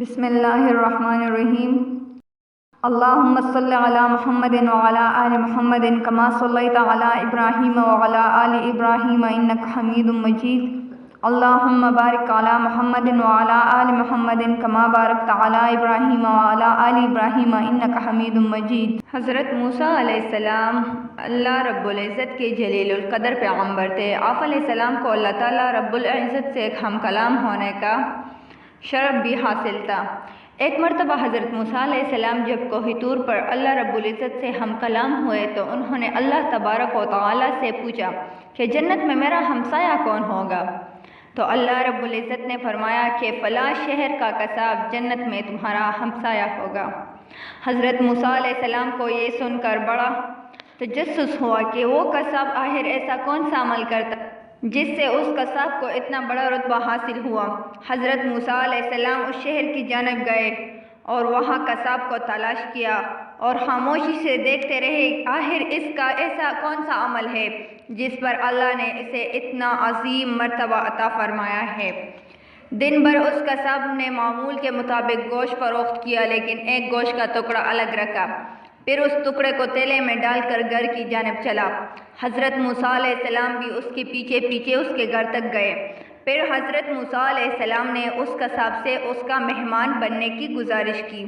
بسم اللہ الرحمن الرحیم۔ اللہم صلی علی محمد وعلی آل محمد کما صلیت علی ابراہیم وعلی آل ابراہیم انک حمید مجید۔ اللہم بارک علی محمد وعلی آل محمد کما بارکت علی ابراہیم وعلی آل ابراہیم انک حمید مجید۔ حضرت موسیٰ علیہ السلام اللہ رب العزت کے جلیل القدر پیغمبر تھے۔ آپ علیہ السلام کو اللہ تعالیٰ رب العزت سے ایک ہم کلام ہونے کا شرف بھی حاصل تھا۔ ایک مرتبہ حضرت موسیٰ علیہ السلام جب کوہ طور پر اللہ رب العزت سے ہم کلام ہوئے تو انہوں نے اللہ تبارک و تعالیٰ سے پوچھا کہ جنت میں میرا ہمسایہ کون ہوگا؟ تو اللہ رب العزت نے فرمایا کہ فلاں شہر کا قصاب جنت میں تمہارا ہمسایہ ہوگا۔ حضرت موسیٰ علیہ السلام کو یہ سن کر بڑا تجسس ہوا کہ وہ قصاب آخر ایسا کون سا عمل کرتا جس سے اس قصاب کو اتنا بڑا رتبہ حاصل ہوا۔ حضرت موسیٰ علیہ السلام اس شہر کی جانب گئے اور وہاں قصاب کو تلاش کیا اور خاموشی سے دیکھتے رہے آخر اس کا ایسا کون سا عمل ہے جس پر اللہ نے اسے اتنا عظیم مرتبہ عطا فرمایا ہے۔ دن بھر اس قصاب نے معمول کے مطابق گوشت فروخت کیا لیکن ایک گوشت کا ٹکڑا الگ رکھا، پھر اس ٹکڑے کو تیلے میں ڈال کر گھر کی جانب چلا۔ حضرت موسیٰ علیہ السلام بھی اس کے پیچھے پیچھے اس کے گھر تک گئے۔ پھر حضرت موسیٰ علیہ السلام نے اس قصاب سے اس کا مہمان بننے کی گزارش کی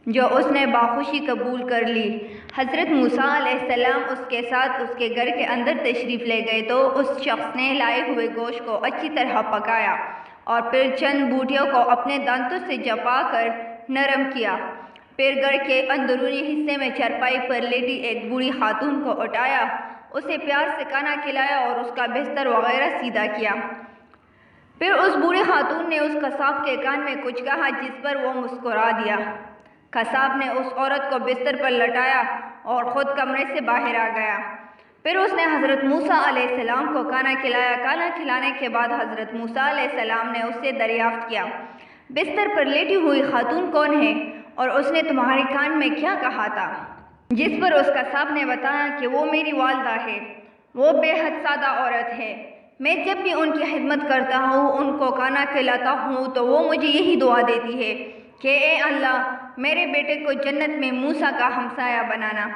جو اس نے باخوشی قبول کر لی۔ حضرت موسیٰ علیہ السلام اس کے ساتھ اس کے گھر کے اندر تشریف لے گئے تو اس شخص نے لائے ہوئے گوشت کو اچھی طرح پکایا اور پھر چند بوٹیوں کو اپنے دانتوں سے چبا کر نرم کیا۔ پھر گھر کے اندرونی حصے میں چارپائی پر لیٹی ایک بوڑھی خاتون کو اٹھایا، اسے پیار سے کھانا کھلایا اور اس کا بستر وغیرہ سیدھا کیا۔ پھر اس بوڑھی خاتون نے اس قصاب کے کان میں کچھ کہا جس پر وہ مسکرا دیا۔ قصاب نے اس عورت کو بستر پر لٹایا اور خود کمرے سے باہر آ گیا۔ پھر اس نے حضرت موسیٰ علیہ السلام کو کھانا کھلایا۔ کھانا کھلانے کے بعد حضرت موسیٰ علیہ السلام نے اس سے دریافت کیا، بستر پر لیٹی ہوئی خاتون کون ہے اور اس نے تمہارے کان میں کیا کہا تھا؟ جس پر اس قصاب نے بتایا کہ وہ میری والدہ ہے، وہ بے حد سادہ عورت ہے، میں جب بھی ان کی خدمت کرتا ہوں ان کو کھانا کھلاتا ہوں تو وہ مجھے یہی دعا دیتی ہے کہ اے اللہ میرے بیٹے کو جنت میں موسیٰ کا ہمسایہ بنانا،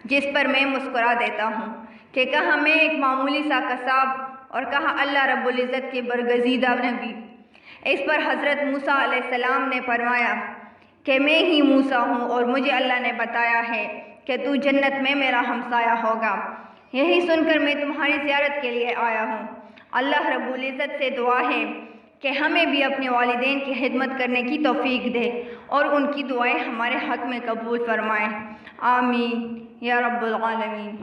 جس پر میں مسکرا دیتا ہوں کہ کہاں میں ایک معمولی سا قصاب اور کہاں اللہ رب العزت کے برگزیدہ نبی۔ اس پر حضرت موسیٰ علیہ السلام نے فرمایا کہ میں ہی موسیٰ ہوں اور مجھے اللہ نے بتایا ہے کہ تو جنت میں میرا ہمسایہ ہوگا، یہی سن کر میں تمہاری زیارت کے لیے آیا ہوں۔ اللہ رب العزت سے دعا ہے کہ ہمیں بھی اپنے والدین کی خدمت کرنے کی توفیق دے اور ان کی دعائیں ہمارے حق میں قبول فرمائے، آمین یا رب العالمین۔